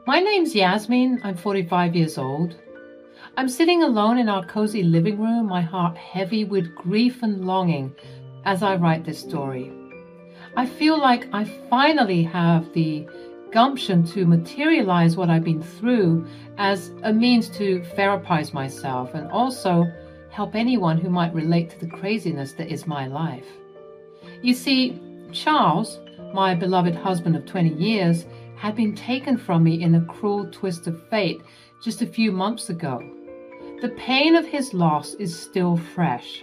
My name's Yasmin. I'm 45 years old. I'm sitting alone in our cozy living room, my heart heavy with grief and longing as I write this story. I feel like I finally have the gumption to materialize what I've been through as a means to therapize myself and also help anyone who might relate to the craziness that is my life. You see, Charles, my beloved husband of 20 years, had been taken from me in a cruel twist of fate just a few months ago. The pain of his loss is still fresh,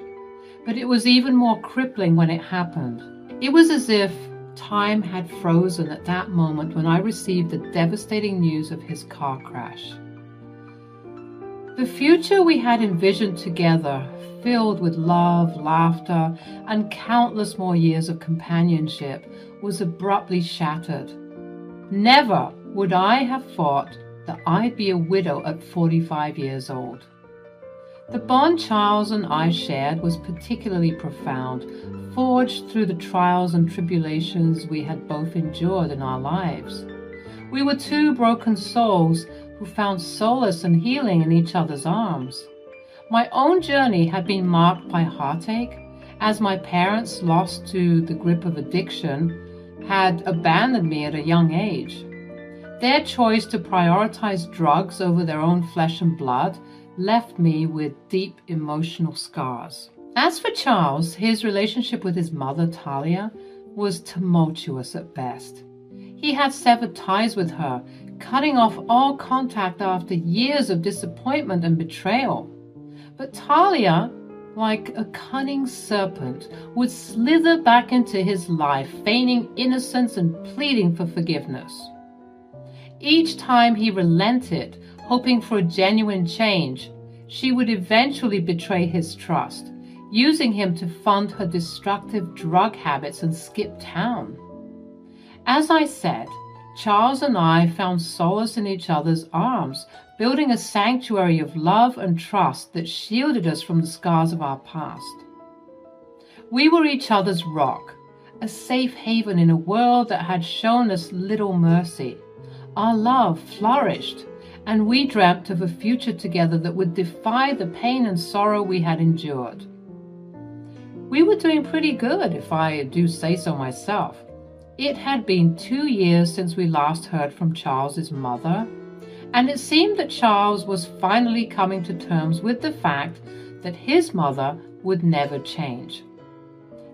but it was even more crippling when it happened. It was as if time had frozen at that moment when I received the devastating news of his car crash. The future we had envisioned together, filled with love, laughter, and countless more years of companionship, was abruptly shattered. Never would I have thought that I'd be a widow at 45 years old. The bond Charles and I shared was particularly profound, forged through the trials and tribulations we had both endured in our lives. We were two broken souls who found solace and healing in each other's arms. My own journey had been marked by heartache, as my parents, lost to the grip of addiction, had abandoned me at a young age. Their choice to prioritize drugs over their own flesh and blood left me with deep emotional scars. As for Charles, his relationship with his mother, Talia, was tumultuous at best. He had severed ties with her, cutting off all contact after years of disappointment and betrayal. But Talia, like a cunning serpent, would slither back into his life, feigning innocence and pleading for forgiveness. Each time he relented, hoping for a genuine change, she would eventually betray his trust, using him to fund her destructive drug habits and skip town. As I said, Charles and I found solace in each other's arms, building a sanctuary of love and trust that shielded us from the scars of our past. We were each other's rock, a safe haven in a world that had shown us little mercy. Our love flourished, and we dreamt of a future together that would defy the pain and sorrow we had endured. We were doing pretty good, if I do say so myself. It had been 2 years since we last heard from Charles's mother, and it seemed that Charles was finally coming to terms with the fact that his mother would never change.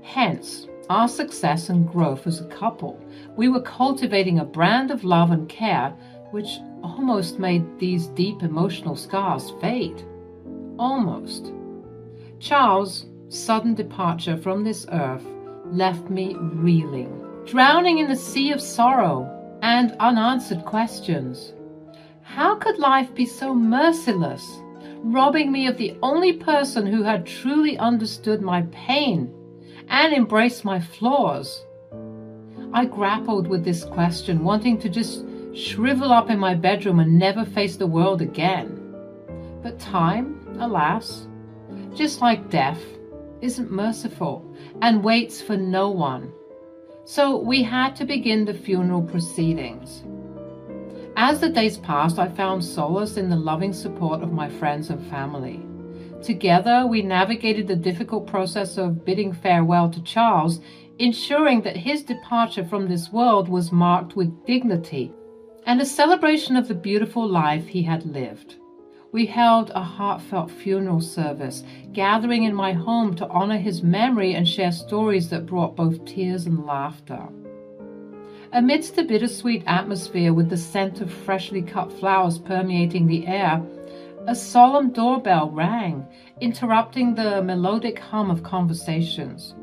Hence, our success and growth as a couple. We were cultivating a brand of love and care which almost made these deep emotional scars fade. Almost. Charles' sudden departure from this earth left me reeling, drowning in a sea of sorrow and unanswered questions. How could life be so merciless, robbing me of the only person who had truly understood my pain and embraced my flaws? I grappled with this question, wanting to just shrivel up in my bedroom and never face the world again. But time, alas, just like death, isn't merciful and waits for no one. So we had to begin the funeral proceedings. As the days passed, I found solace in the loving support of my friends and family. Together, we navigated the difficult process of bidding farewell to Charles, ensuring that his departure from this world was marked with dignity and a celebration of the beautiful life he had lived. We held a heartfelt funeral service, gathering in my home to honor his memory and share stories that brought both tears and laughter. Amidst the bittersweet atmosphere, with the scent of freshly cut flowers permeating the air, a solemn doorbell rang, interrupting the melodic hum of conversations.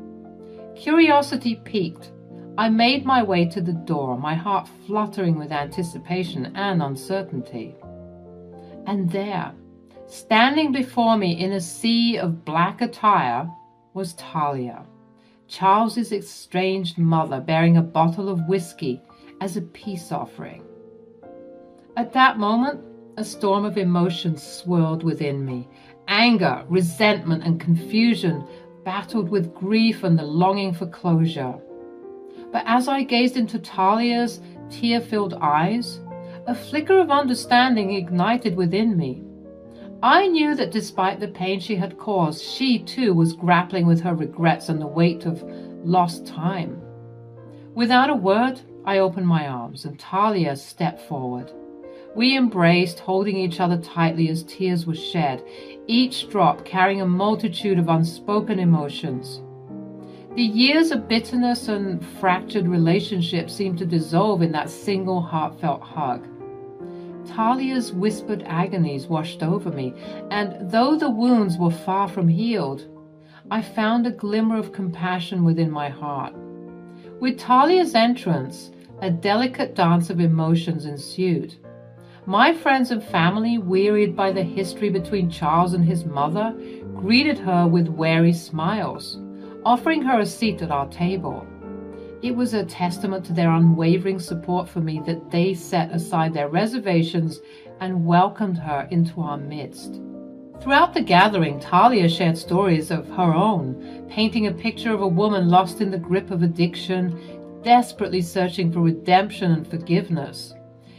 Curiosity piqued, I made my way to the door, my heart fluttering with anticipation and uncertainty. And there, standing before me in a sea of black attire, was Talia, Charles's estranged mother, bearing a bottle of whiskey as a peace offering. At that moment, a storm of emotions swirled within me. Anger, resentment, and confusion battled with grief and the longing for closure. But as I gazed into Talia's tear-filled eyes, A flicker of understanding ignited within me. I knew that despite the pain she had caused, she too was grappling with her regrets and the weight of lost time. Without a word, I opened my arms, and Talia stepped forward. We embraced, holding each other tightly as tears were shed, each drop carrying a multitude of unspoken emotions. The years of bitterness and fractured relationships seemed to dissolve in that single heartfelt hug. Talia's whispered agonies washed over me, and though the wounds were far from healed, I found a glimmer of compassion within my heart. With Talia's entrance, a delicate dance of emotions ensued. My friends and family, wearied by the history between Charles and his mother, greeted her with wary smiles, offering her a seat at our table. It was a testament to their unwavering support for me that they set aside their reservations and welcomed her into our midst. Throughout the gathering, Talia shared stories of her own, painting a picture of a woman lost in the grip of addiction, desperately searching for redemption and forgiveness.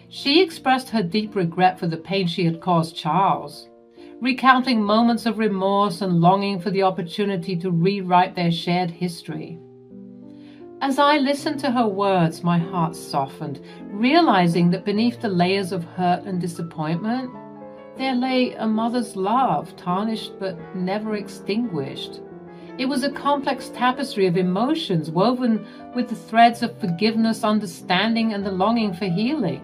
She expressed her deep regret for the pain she had caused Charles, recounting moments of remorse and longing for the opportunity to rewrite their shared history. As I listened to her words, my heart softened, realizing that beneath the layers of hurt and disappointment, there lay a mother's love, tarnished but never extinguished. It was a complex tapestry of emotions woven with the threads of forgiveness, understanding, and the longing for healing.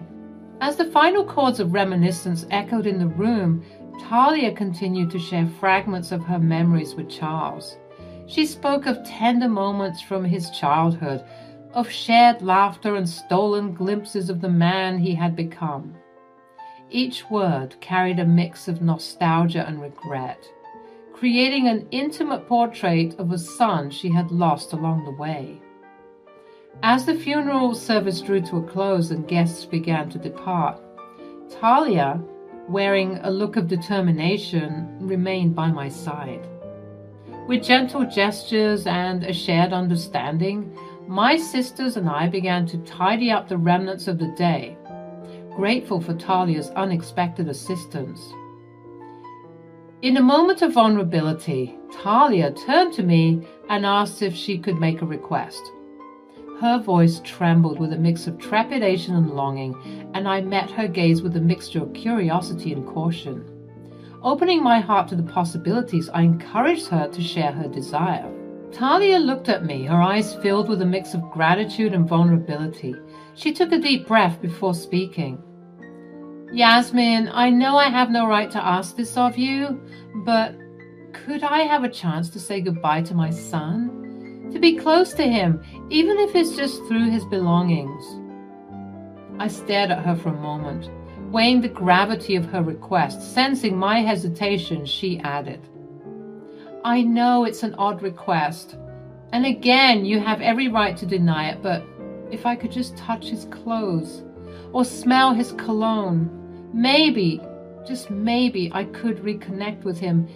As the final chords of reminiscence echoed in the room, Talia continued to share fragments of her memories with Charles. She spoke of tender moments from his childhood, of shared laughter and stolen glimpses of the man he had become. Each word carried a mix of nostalgia and regret, creating an intimate portrait of a son she had lost along the way. As the funeral service drew to a close and guests began to depart, Talia, wearing a look of determination, remained by my side. With gentle gestures and a shared understanding, my sisters and I began to tidy up the remnants of the day, grateful for Talia's unexpected assistance. In a moment of vulnerability, Talia turned to me and asked if she could make a request. Her voice trembled with a mix of trepidation and longing, and I met her gaze with a mixture of curiosity and caution. Opening my heart to the possibilities, I encouraged her to share her desire. Talia looked at me, her eyes filled with a mix of gratitude and vulnerability. She took a deep breath before speaking. "Yasmin, I know I have no right to ask this of you, but could I have a chance to say goodbye to my son? To be close to him, even if it's just through his belongings?" I stared at her for a moment, weighing the gravity of her request. Sensing my hesitation, she added, "I know it's an odd request, and again, you have every right to deny it, but if I could just touch his clothes or smell his cologne, maybe, just maybe, I could reconnect with him,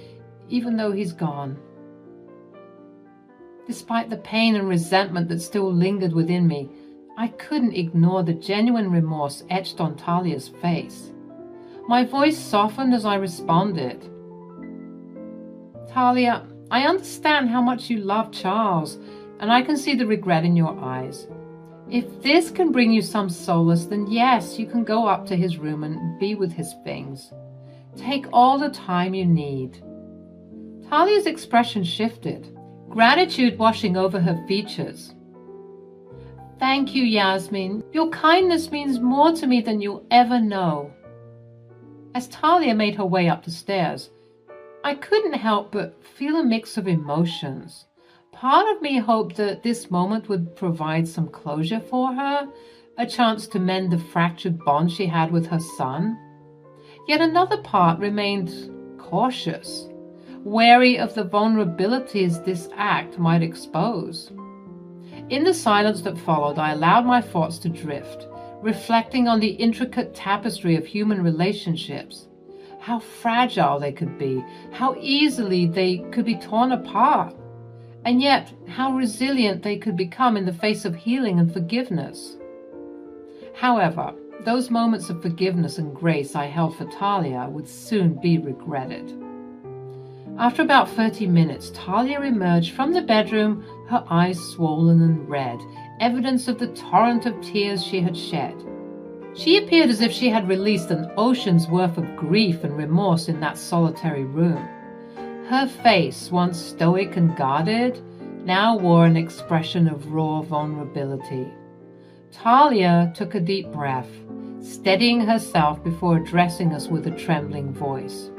even though he's gone." Despite the pain and resentment that still lingered within me, I couldn't ignore the genuine remorse etched on Talia's face. My voice softened as I responded. "Talia, I understand how much you love Charles, and I can see the regret in your eyes. If this can bring you some solace, then yes, you can go up to his room and be with his things. Take all the time you need." Talia's expression shifted, gratitude washing over her features. "Thank you, Yasmin. Your kindness means more to me than you'll ever know." As Talia made her way up the stairs, I couldn't help but feel a mix of emotions. Part of me hoped that this moment would provide some closure for her, a chance to mend the fractured bond she had with her son. Yet another part remained cautious, wary of the vulnerabilities this act might expose. In the silence that followed, I allowed my thoughts to drift, reflecting on the intricate tapestry of human relationships, how fragile they could be, how easily they could be torn apart, and yet how resilient they could become in the face of healing and forgiveness. However, those moments of forgiveness and grace I held for Talia would soon be regretted. After about 30 minutes, Talia emerged from the bedroom, her eyes swollen and red, evidence of the torrent of tears she had shed. She appeared as if she had released an ocean's worth of grief and remorse in that solitary room. Her face, once stoic and guarded, now wore an expression of raw vulnerability. Talia took a deep breath, steadying herself before addressing us with a trembling voice.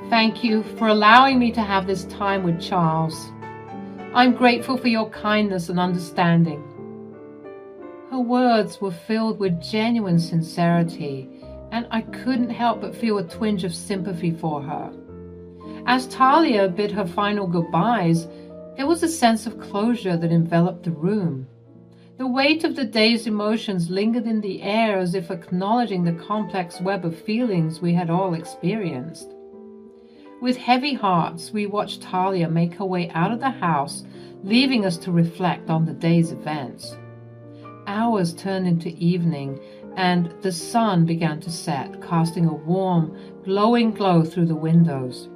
"Thank you for allowing me to have this time with Charles. I'm grateful for your kindness and understanding." Her words were filled with genuine sincerity, and I couldn't help but feel a twinge of sympathy for her. As Talia bid her final goodbyes, there was a sense of closure that enveloped the room. The weight of the day's emotions lingered in the air as if acknowledging the complex web of feelings we had all experienced. With heavy hearts, we watched Talia make her way out of the house, leaving us to reflect on the day's events. Hours turned into evening, and the sun began to set, casting a warm, glowing glow through the windows.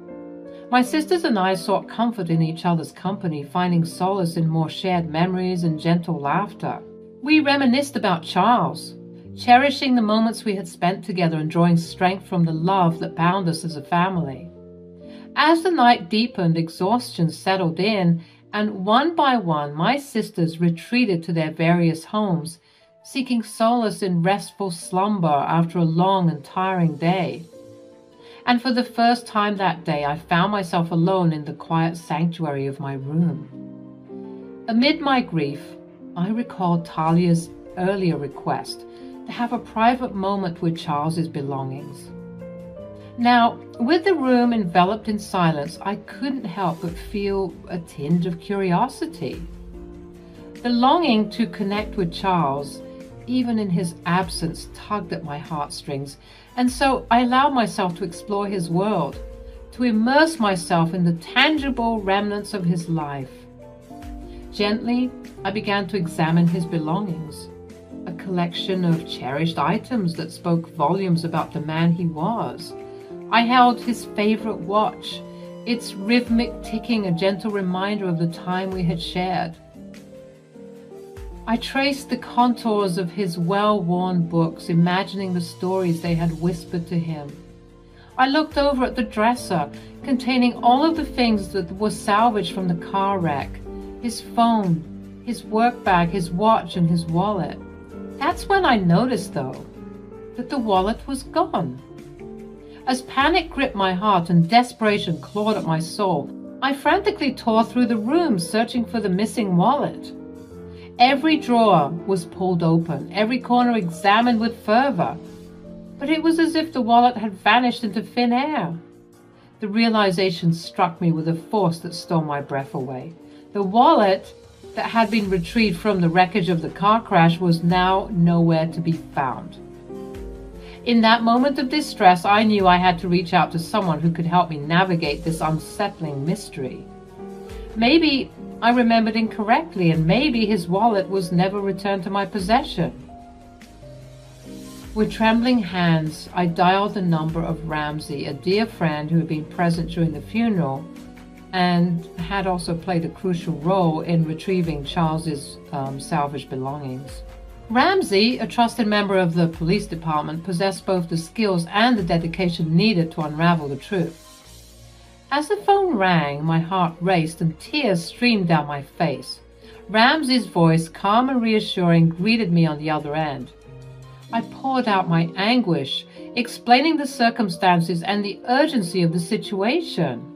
My sisters and I sought comfort in each other's company, finding solace in more shared memories and gentle laughter. We reminisced about Charles, cherishing the moments we had spent together and drawing strength from the love that bound us as a family. As the night deepened, exhaustion settled in, and one by one my sisters retreated to their various homes, seeking solace in restful slumber after a long and tiring day. And for the first time that day, I found myself alone in the quiet sanctuary of my room. Amid my grief, I recalled Talia's earlier request to have a private moment with Charles's belongings. Now, with the room enveloped in silence, I couldn't help but feel a tinge of curiosity. The longing to connect with Charles, even in his absence, tugged at my heartstrings, and so I allowed myself to explore his world, to immerse myself in the tangible remnants of his life. Gently, I began to examine his belongings, a collection of cherished items that spoke volumes about the man he was. I held his favorite watch, its rhythmic ticking a gentle reminder of the time we had shared. I traced the contours of his well-worn books, imagining the stories they had whispered to him. I looked over at the dresser, containing all of the things that were salvaged from the car wreck, his phone, his work bag, his watch, and his wallet. That's when I noticed, though, that the wallet was gone. As panic gripped my heart and desperation clawed at my soul, I frantically tore through the room searching for the missing wallet. Every drawer was pulled open, every corner examined with fervor, but it was as if the wallet had vanished into thin air. The realization struck me with a force that stole my breath away. The wallet that had been retrieved from the wreckage of the car crash was now nowhere to be found. In that moment of distress, I knew I had to reach out to someone who could help me navigate this unsettling mystery. Maybe I remembered incorrectly, and maybe his wallet was never returned to my possession. With trembling hands, I dialed the number of Ramsey, a dear friend who had been present during the funeral and had also played a crucial role in retrieving Charles's salvaged belongings. Ramsey, a trusted member of the police department, possessed both the skills and the dedication needed to unravel the truth. As the phone rang, my heart raced and tears streamed down my face. Ramsey's voice, calm and reassuring, greeted me on the other end. I poured out my anguish, explaining the circumstances and the urgency of the situation.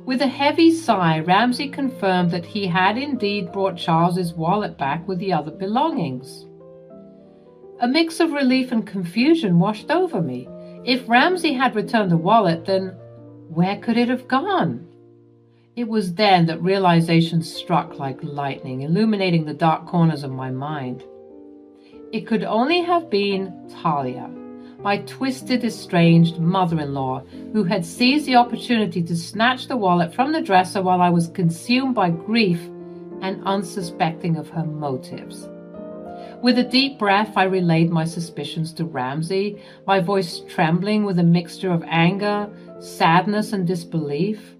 With a heavy sigh, Ramsey confirmed that he had indeed brought Charles's wallet back with the other belongings. A mix of relief and confusion washed over me. If Ramsey had returned the wallet, then where could it have gone? It was then that realization struck like lightning, illuminating the dark corners of my mind. It could only have been Talia, my twisted, estranged mother-in-law, who had seized the opportunity to snatch the wallet from the dresser while I was consumed by grief and unsuspecting of her motives. With a deep breath, I relayed my suspicions to Ramsay, my voice trembling with a mixture of anger, sadness, and disbelief.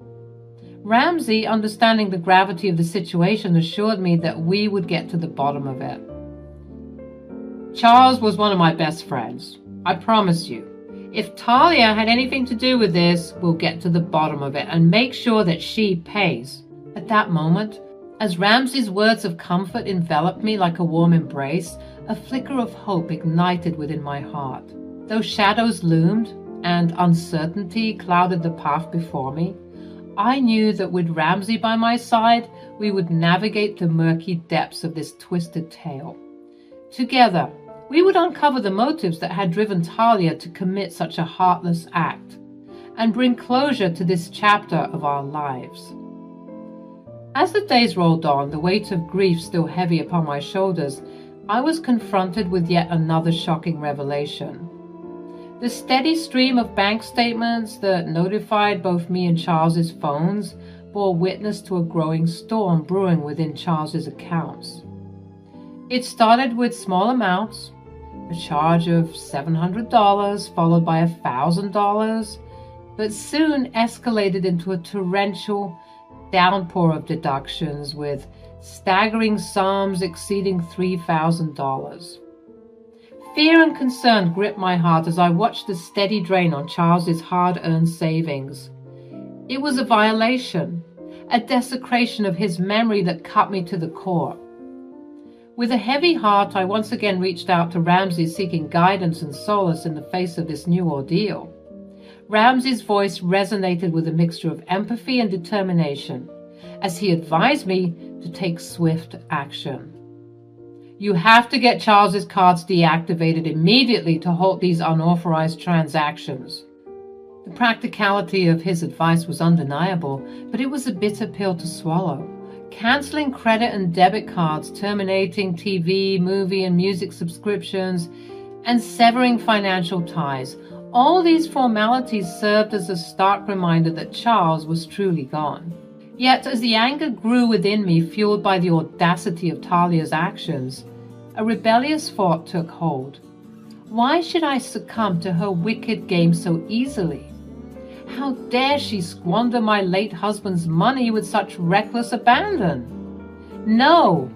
Ramsay, understanding the gravity of the situation, assured me that we would get to the bottom of it. Charles was one of my best friends. I promise you. If Talia had anything to do with this, we'll get to the bottom of it and make sure that she pays. At that moment, as Ramsay's words of comfort enveloped me like a warm embrace, a flicker of hope ignited within my heart. Though shadows loomed and uncertainty clouded the path before me, I knew that with Ramsay by my side, we would navigate the murky depths of this twisted tale. Together, we would uncover the motives that had driven Talia to commit such a heartless act, and bring closure to this chapter of our lives. As the days rolled on, the weight of grief still heavy upon my shoulders, I was confronted with yet another shocking revelation. The steady stream of bank statements that notified both me and Charles's phones bore witness to a growing storm brewing within Charles's accounts. It started with small amounts, a charge of $700 followed by $1,000, but soon escalated into a torrential downpour of deductions with staggering sums exceeding $3,000. Fear and concern gripped my heart as I watched the steady drain on Charles's hard-earned savings. It was a violation, a desecration of his memory that cut me to the core. With a heavy heart, I once again reached out to Ramsay, seeking guidance and solace in the face of this new ordeal. Ramsay's voice resonated with a mixture of empathy and determination, as he advised me to take swift action. You have to get Charles's cards deactivated immediately to halt these unauthorized transactions. The practicality of his advice was undeniable, but it was a bitter pill to swallow. Canceling credit and debit cards, terminating TV, movie, and music subscriptions, and severing financial ties. All these formalities served as a stark reminder that Charles was truly gone. Yet, as the anger grew within me, fueled by the audacity of Talia's actions, a rebellious thought took hold. Why should I succumb to her wicked game so easily? How dare she squander my late husband's money with such reckless abandon? No,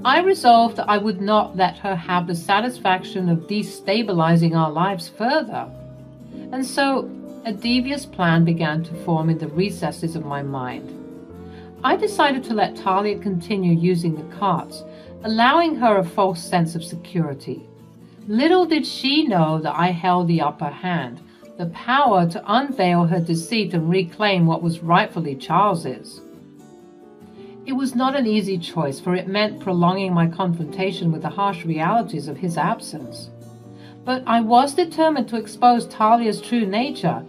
I resolved that I would not let her have the satisfaction of destabilizing our lives further. And so a devious plan began to form in the recesses of my mind. I decided to let Talia continue using the carts, allowing her a false sense of security. Little did she know that I held the upper hand, the power to unveil her deceit and reclaim what was rightfully Charles's. It was not an easy choice, for it meant prolonging my confrontation with the harsh realities of his absence. But I was determined to expose Talia's true nature,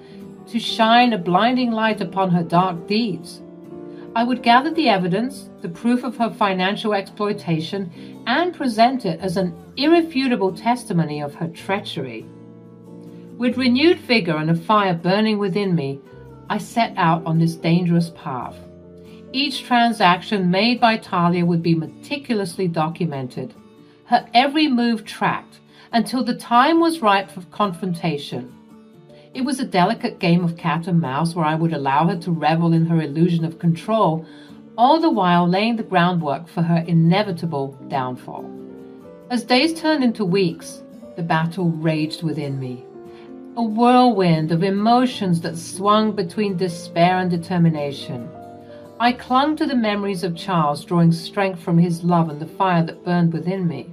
to shine a blinding light upon her dark deeds. I would gather the evidence, the proof of her financial exploitation, and present it as an irrefutable testimony of her treachery. With renewed vigor and a fire burning within me, I set out on this dangerous path. Each transaction made by Talia would be meticulously documented, her every move tracked, until the time was ripe for confrontation. It was a delicate game of cat and mouse where I would allow her to revel in her illusion of control, all the while laying the groundwork for her inevitable downfall. As days turned into weeks, the battle raged within me. A whirlwind of emotions that swung between despair and determination. I clung to the memories of Charles, drawing strength from his love and the fire that burned within me.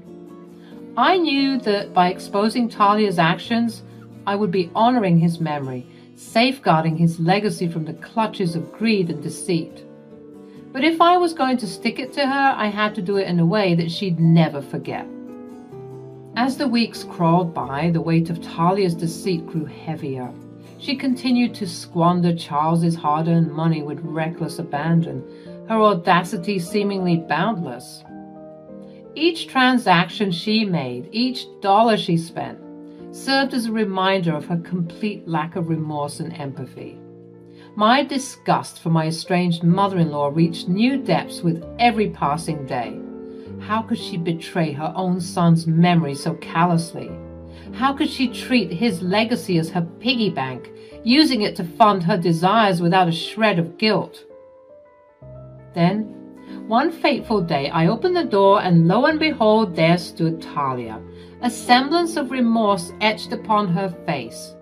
I knew that by exposing Talia's actions, I would be honoring his memory, safeguarding his legacy from the clutches of greed and deceit. But if I was going to stick it to her, I had to do it in a way that she'd never forget. As the weeks crawled by, the weight of Talia's deceit grew heavier. She continued to squander Charles's hard-earned money with reckless abandon, her audacity seemingly boundless. Each transaction she made, each dollar she spent, served as a reminder of her complete lack of remorse and empathy. My disgust for my estranged mother-in-law reached new depths with every passing day. How could she betray her own son's memory so callously? How could she treat his legacy as her piggy bank, using it to fund her desires without a shred of guilt? Then, one fateful day, I opened the door, and lo and behold, there stood Talia, a semblance of remorse etched upon her face.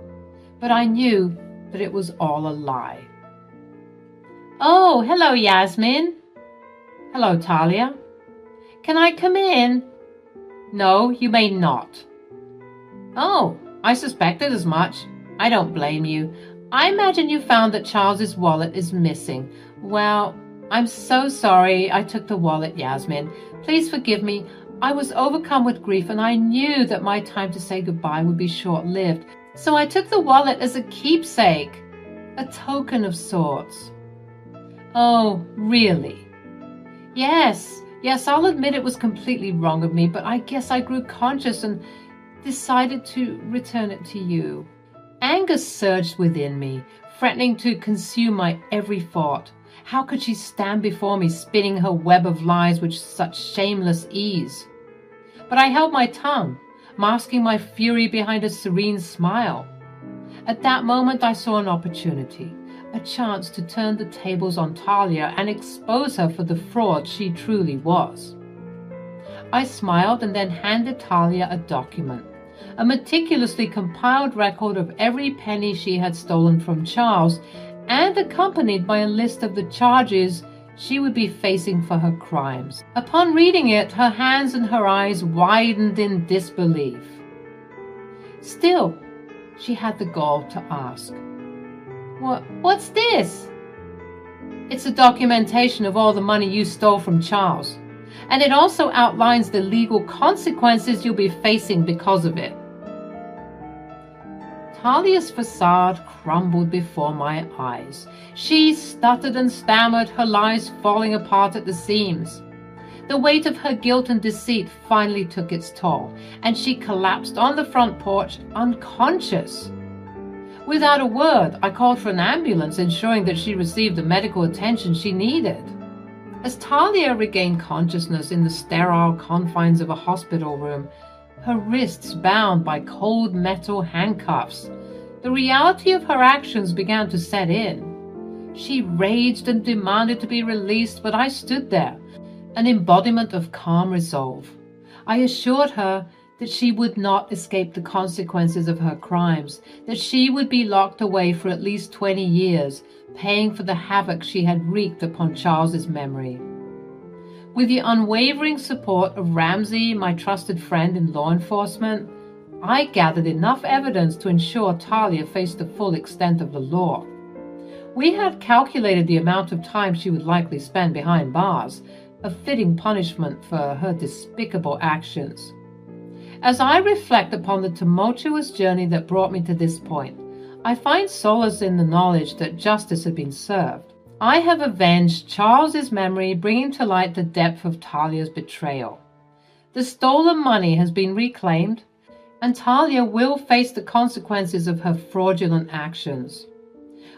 But I knew that it was all a lie. "Oh, hello, Yasmin." "Hello, Talia." "Can I come in?" "No, you may not." "Oh, I suspected as much. I don't blame you. I imagine you found that Charles's wallet is missing. Well, I'm so sorry I took the wallet, Yasmin. Please forgive me. I was overcome with grief, and I knew that my time to say goodbye would be short-lived. So I took the wallet as a keepsake, a token of sorts." "Oh, really?" Yes, I'll admit it was completely wrong of me, but I guess I grew conscious and decided to return it to you." Anger surged within me, threatening to consume my every thought. How could she stand before me, spinning her web of lies with such shameless ease? But I held my tongue, masking my fury behind a serene smile. At that moment, I saw an opportunity, a chance to turn the tables on Talia and expose her for the fraud she truly was. I smiled and then handed Talia a document, a meticulously compiled record of every penny she had stolen from Charles, and accompanied by a list of the charges she would be facing for her crimes. Upon reading it, her hands and her eyes widened in disbelief. Still, she had the gall to ask, What's this?" "It's a documentation of all the money you stole from Charles, and it also outlines the legal consequences you'll be facing because of it." Talia's facade crumbled before my eyes. She stuttered and stammered, her lies falling apart at the seams. The weight of her guilt and deceit finally took its toll, and she collapsed on the front porch, unconscious. Without a word, I called for an ambulance, ensuring that she received the medical attention she needed. As Talia regained consciousness in the sterile confines of a hospital room, her wrists bound by cold metal handcuffs, the reality of her actions began to set in. She raged and demanded to be released, but I stood there, an embodiment of calm resolve. I assured her that she would not escape the consequences of her crimes, that she would be locked away for at least 20 years, paying for the havoc she had wreaked upon Charles's memory. With the unwavering support of Ramsey, my trusted friend in law enforcement, I gathered enough evidence to ensure Talia faced the full extent of the law. We had calculated the amount of time she would likely spend behind bars, a fitting punishment for her despicable actions. As I reflect upon the tumultuous journey that brought me to this point, I find solace in the knowledge that justice had been served. I have avenged Charles's memory, bringing to light the depth of Talia's betrayal. The stolen money has been reclaimed, and Talia will face the consequences of her fraudulent actions.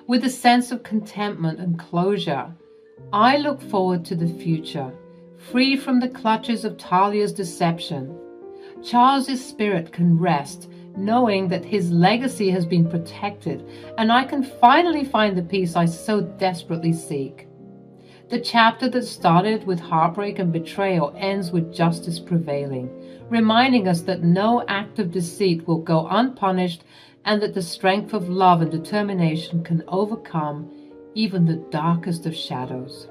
With a sense of contentment and closure, I look forward to the future, free from the clutches of Talia's deception. Charles's spirit can rest, knowing that his legacy has been protected, and I can finally find the peace I so desperately seek. The chapter that started with heartbreak and betrayal ends with justice prevailing, reminding us that no act of deceit will go unpunished, and that the strength of love and determination can overcome even the darkest of shadows.